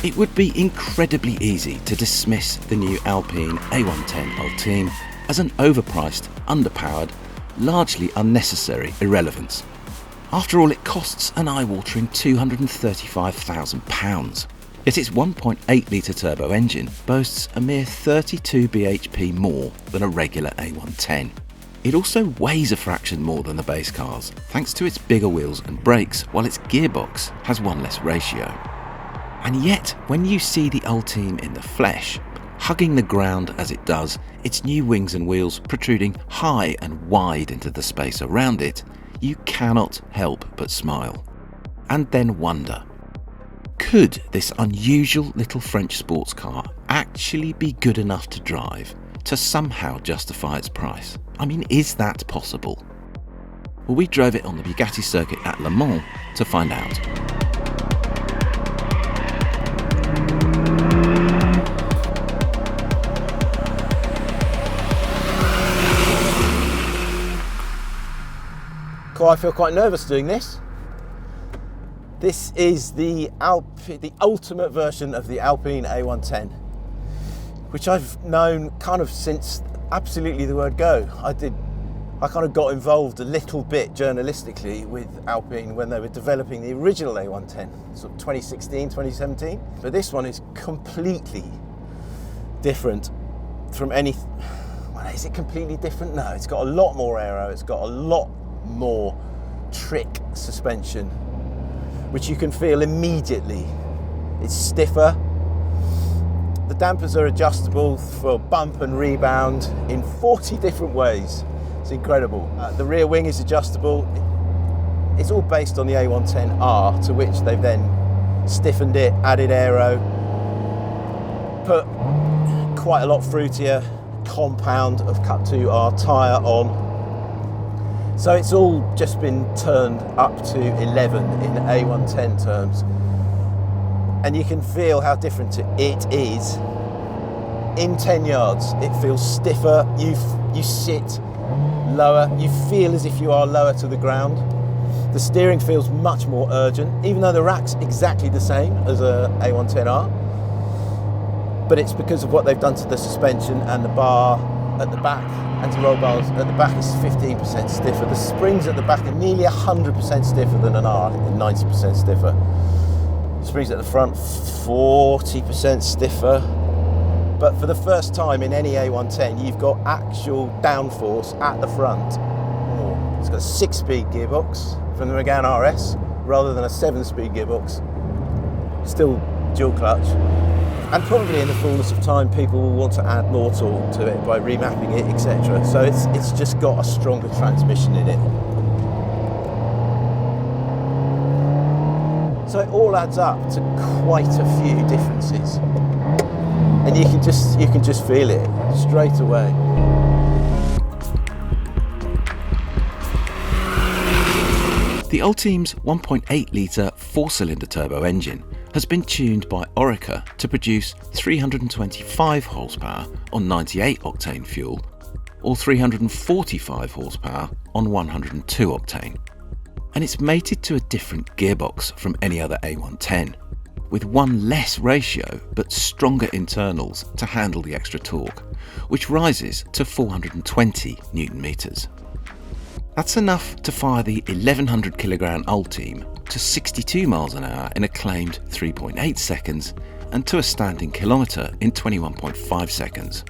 It would be incredibly easy to dismiss the new Alpine A110 Ultime as an overpriced, underpowered, largely unnecessary irrelevance. After all, it costs an eye-watering £235,000. Yet its 1.8 litre turbo engine boasts a mere 32 bhp more than a regular A110. It also weighs a fraction more than the base cars, thanks to its bigger wheels and brakes, while its gearbox has one less ratio. And yet, when you see the Ultime in the flesh, hugging the ground as it does, its new wings and wheels protruding high and wide into the space around it, you cannot help but smile. And then wonder, could this unusual little French sports car actually be good enough to drive to somehow justify its price? I mean, is that possible? Well, we drove it on the Bugatti circuit at Le Mans to find out. I feel quite nervous doing this. This is the ultimate version of the Alpine A110, which I've known kind of since absolutely the word go. I kind of got involved a little bit journalistically with Alpine when they were developing the original A110, sort of 2016, 2017. But this one is completely different from any. Well, is it completely different? No, it's got a lot more aero. It's got a lot more trick suspension, which you can feel immediately. It's stiffer. The dampers are adjustable for bump and rebound in 40 different ways. It's incredible. The rear wing is adjustable. It's all based on the A110 R, to which they've then stiffened it, added aero, put quite a lot fruitier compound of Cut 2R tyre on. So it's all just been turned up to 11 in A110 terms. And you can feel how different it is. In 10 yards, it feels stiffer. You sit lower. You feel as if you are lower to the ground. The steering feels much more urgent, even though the rack's exactly the same as a A110R. But it's because of what they've done to the suspension and the bar at the back. Anti-roll bars at the back is 15% stiffer. The springs at the back are nearly 100% stiffer than an R, I think they're 90% stiffer. Springs at the front, 40% stiffer. But for the first time in any A110, you've got actual downforce at the front. It's got a 6-speed gearbox from the Megane RS rather than a 7-speed gearbox. Still dual clutch. And probably in the fullness of time, people will want to add more torque to it by remapping it, etc. So it's just got a stronger transmission in it. So it all adds up to quite a few differences, and you can just feel it straight away. The Ultime's 1.8 litre 4-cylinder turbo engine has been tuned by Orica to produce 325 horsepower on 98 octane fuel or 345 horsepower on 102 octane. And it's mated to a different gearbox from any other A110, with one less ratio but stronger internals to handle the extra torque, which rises to 420 Newton meters. That's enough to fire the 1100 kilogram Ultime to 62 miles an hour in a claimed 3.8 seconds and to a standing kilometre in 21.5 seconds.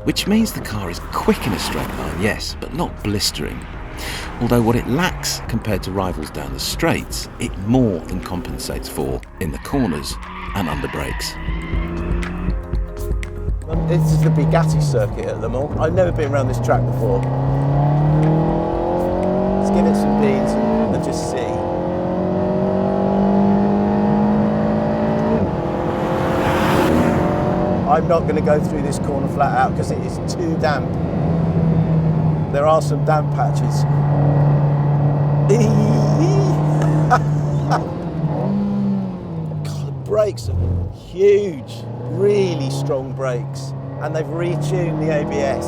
Which means the car is quick in a straight line, yes, but not blistering. Although what it lacks compared to rivals down the straights, it more than compensates for in the corners and under brakes. This is the Bugatti circuit at Le Mans. I've never been around this track before. Let's give it some beans and just see. I'm not going to go through this corner flat out because it is too damp. There are some damp patches. God, the brakes are huge, really strong brakes, and they've retuned the ABS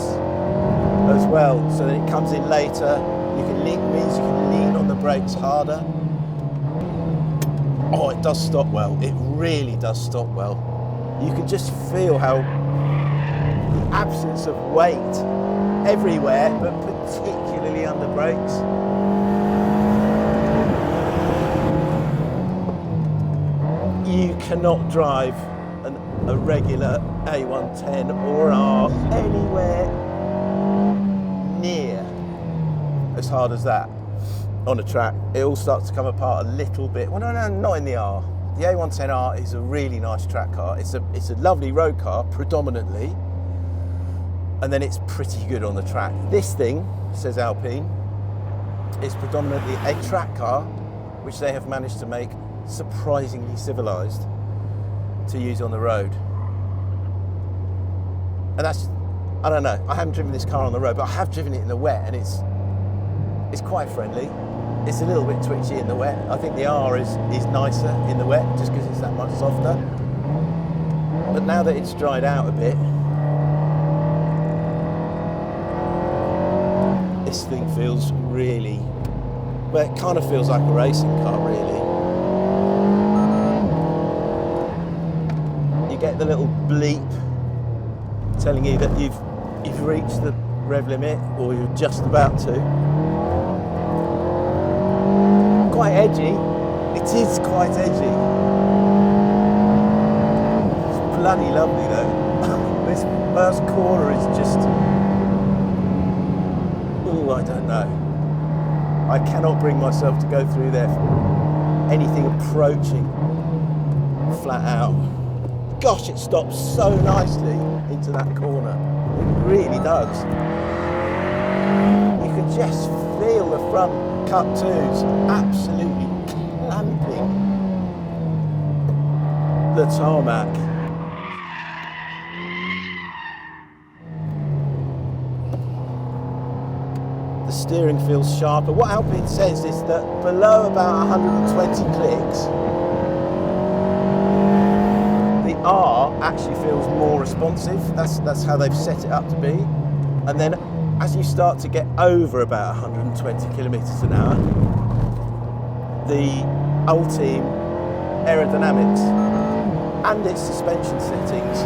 as well, so that it comes in later. Means you can lean on the brakes harder. Oh, it does stop well. It really does stop well. You can just feel how the absence of weight everywhere, but particularly under brakes. You cannot drive a regular A110 or R anywhere near as hard as that on a track. It all starts to come apart a little bit. Well, no, not in the R. The A110 R is a really nice track car. It's a lovely road car predominantly, and then it's pretty good on the track. This thing, says Alpine, is predominantly a track car, which they have managed to make surprisingly civilised to use on the road. And that's, I don't know, I haven't driven this car on the road, but I have driven it in the wet, and it's quite friendly. It's a little bit twitchy in the wet. I think the R is nicer in the wet just because it's that much softer. But now that it's dried out a bit, this thing feels really, well, it kind of feels like a racing car, really. You get the little bleep telling you that you've reached the rev limit, or you're just about to. Quite edgy. It is quite edgy. It's bloody lovely though. This first corner is just, oh, I don't know. I cannot bring myself to go through there anything approaching flat out. Gosh, it stops so nicely into that corner. It really does. You can just feel the front cut twos absolutely clamping the tarmac. The steering feels sharper. What Alpine says is that below about 120 clicks, the R actually feels more responsive. That's how they've set it up to be. And then as you start to get over about 120 kilometers an hour, the Ultime aerodynamics and its suspension settings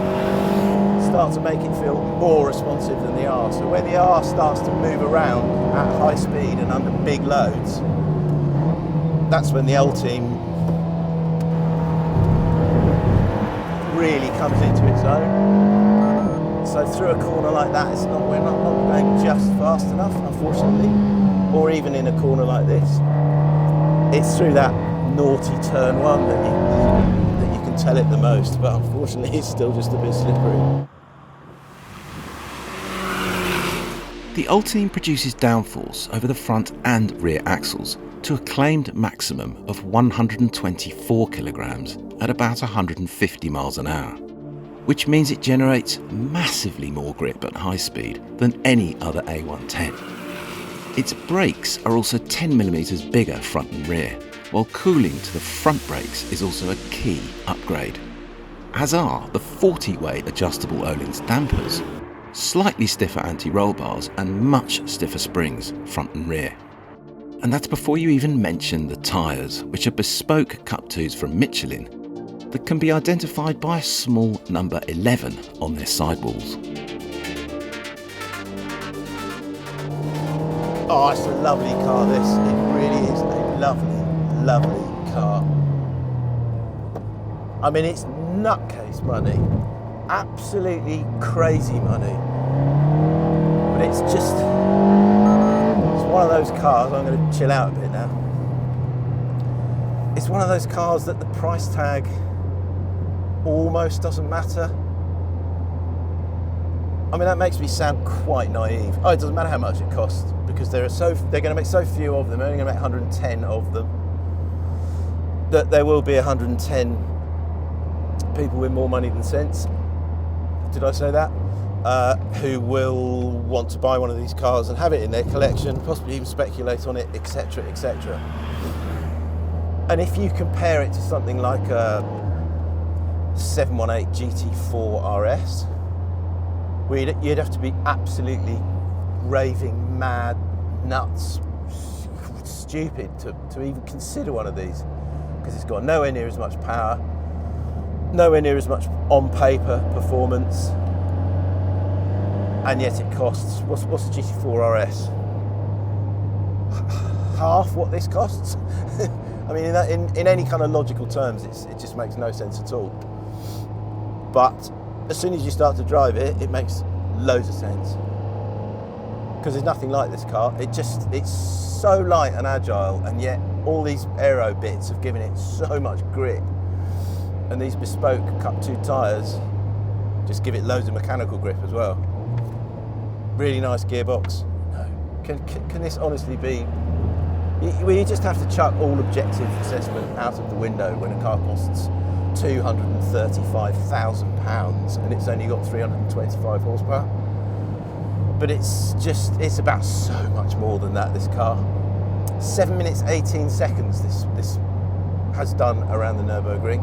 start to make it feel more responsive than the R. So where the R starts to move around at high speed and under big loads, that's when the Ultime really comes into its own. So through a corner like that, we're not going just fast enough, unfortunately, or even in a corner like this. It's through that naughty turn one that you can tell it the most, but unfortunately it's still just a bit slippery. The Ultime produces downforce over the front and rear axles to a claimed maximum of 124 kilograms at about 150 miles an hour, which means it generates massively more grip at high speed than any other A110. Its brakes are also 10mm bigger front and rear, while cooling to the front brakes is also a key upgrade, as are the 40-way adjustable Öhlins dampers, slightly stiffer anti-roll bars and much stiffer springs front and rear. And that's before you even mention the tyres, which are bespoke Cup 2s from Michelin that can be identified by a small number 11 on their sidewalls. Oh, it's a lovely car, this. It really is a lovely, lovely car. I mean, it's nutcase money. Absolutely crazy money. But it's just, it's one of those cars, I'm going to chill out a bit now. It's one of those cars that the price tag almost doesn't matter. I mean, that makes me sound quite naive. Oh, it doesn't matter how much it costs because they're going to make so few of them. They're only going to make 110 of them. That there will be 110 people with more money than sense. Did I say that? Who will want to buy one of these cars and have it in their collection, possibly even speculate on it, etc., etc. And if you compare it to something like a 718 GT4 RS, you'd have to be absolutely raving mad, nuts, stupid to even consider one of these. because it's got nowhere near as much power, nowhere near as much on paper performance, and yet it costs, what's the GT4 RS? Half what this costs. I mean, in any kind of logical terms, it just makes no sense at all. But as soon as you start to drive it, it makes loads of sense. Because there's nothing like this car. It's so light and agile, and yet all these aero bits have given it so much grip. And these bespoke Cup 2 tyres just give it loads of mechanical grip as well. Really nice gearbox. Can this honestly be? You just have to chuck all objective assessment out of the window when a car costs £235,000 and it's only got 325 horsepower. But it's about so much more than that, this car. 7 minutes 18 seconds this has done around the Nürburgring,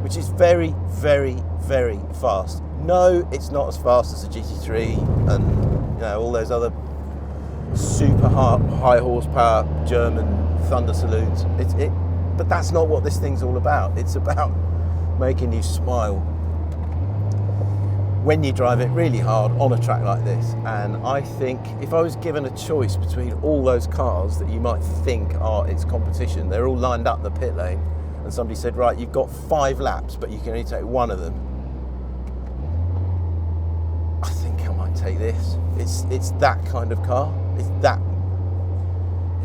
which is very, very, very fast. No, it's not as fast as the GT3 and all those other super high horsepower German Thunder Saloons. But that's not what this thing's all about. It's about making you smile when you drive it really hard on a track like this. And I think if I was given a choice between all those cars that you might think are its competition, they're all lined up in the pit lane, and somebody said, right, you've got 5 laps, but you can only take one of them, I think I might take this. It's that kind of car. It's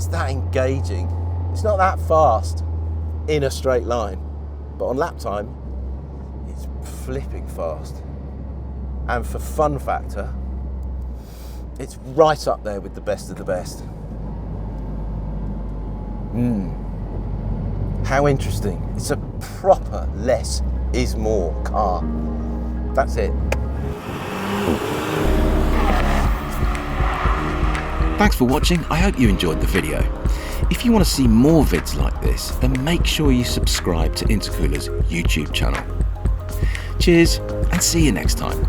that engaging. It's not that fast in a straight line, but on lap time, it's flipping fast. And for fun factor, it's right up there with the best of the best. How interesting. It's a proper less is more car. That's it. Thanks for watching. I hope you enjoyed the video. If you want to see more vids like this, then make sure you subscribe to Intercooler's YouTube channel. Cheers, and see you next time.